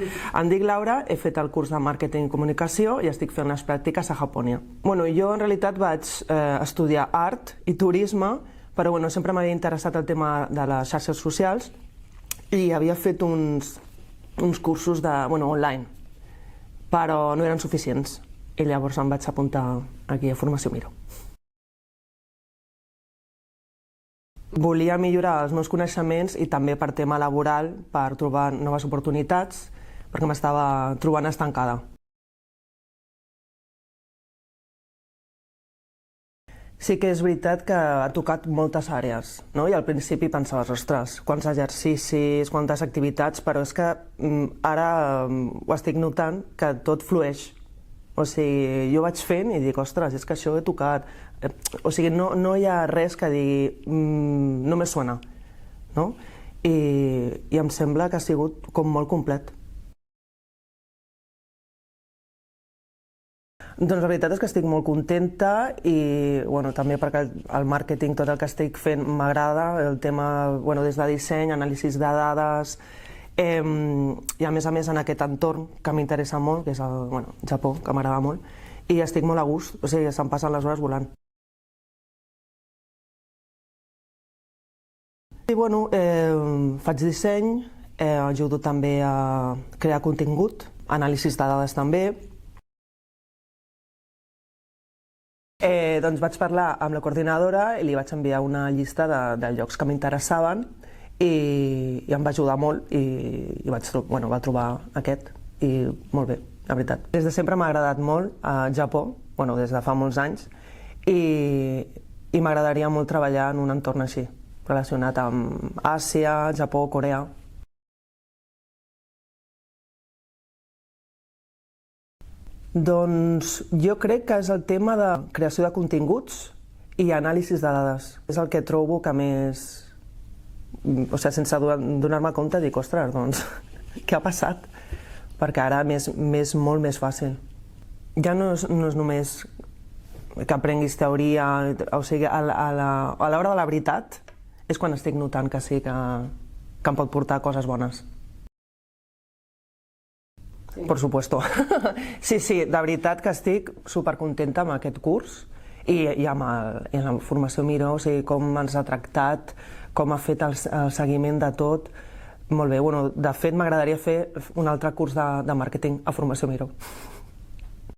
Em dic Laura, he fet el curs de màrqueting i comunicació i estic fent les pràctiques a Japònia. Jo en realitat vaig estudiar art i turisme, però sempre m'havia interessat el tema de les xarxes socials i havia fet uns cursos online, però no eren suficients i llavors em vaig apuntar aquí a Formació Miró. Volia millorar els meus coneixements i també per tema laboral, per trobar noves oportunitats, perquè m'estava trobant estancada. Sí que és veritat que ha tocat moltes àrees, i al principi pensaves, ostres, quants exercicis, quantes activitats, però és que ara ho estic notant que tot flueix. O sigui, jo vaig fent i dic, ostres, és que això he tocat. O sigui, no hi ha res que digui, no me suena, no? I em sembla que ha sigut com molt complet. Doncs la veritat és que estic molt contenta i també perquè el màrqueting, tot el que estic fent m'agrada, el tema des de disseny, anàlisis de dades, i a més en aquest entorn que m'interessa molt, que és el Japó, que m'agrada molt, i estic molt a gust, o sigui, se'm passen les hores volant. I faig disseny, ajudo també a crear contingut, anàlisis de dades també. Doncs vaig parlar amb la coordinadora i li vaig enviar una llista de llocs que m'interessaven i em va ajudar molt i va trobar aquest i molt bé, la veritat. Des de sempre m'ha agradat molt a Japó, des de fa molts anys, i m'agradaria molt treballar en un entorn així, relacionat amb Àsia, Japó, Corea. Doncs jo crec que és el tema de creació de continguts i anàlisis de dades. És el que trobo que més... O sigui, sense donar-me compte, dic, ostres, doncs, què ha passat? Perquè ara m'és molt més fàcil. Ja no és només que aprenguis teoria, o sigui, a l'hora de la veritat és quan estic notant que sí, que em pot portar coses bones. Per supuesto. Sí, de veritat que estic supercontenta amb aquest curs i amb la Formació Miró, o sigui, com ens ha tractat, com ha fet el seguiment de tot. Molt bé, de fet m'agradaria fer un altre curs de màrqueting a Formació Miró.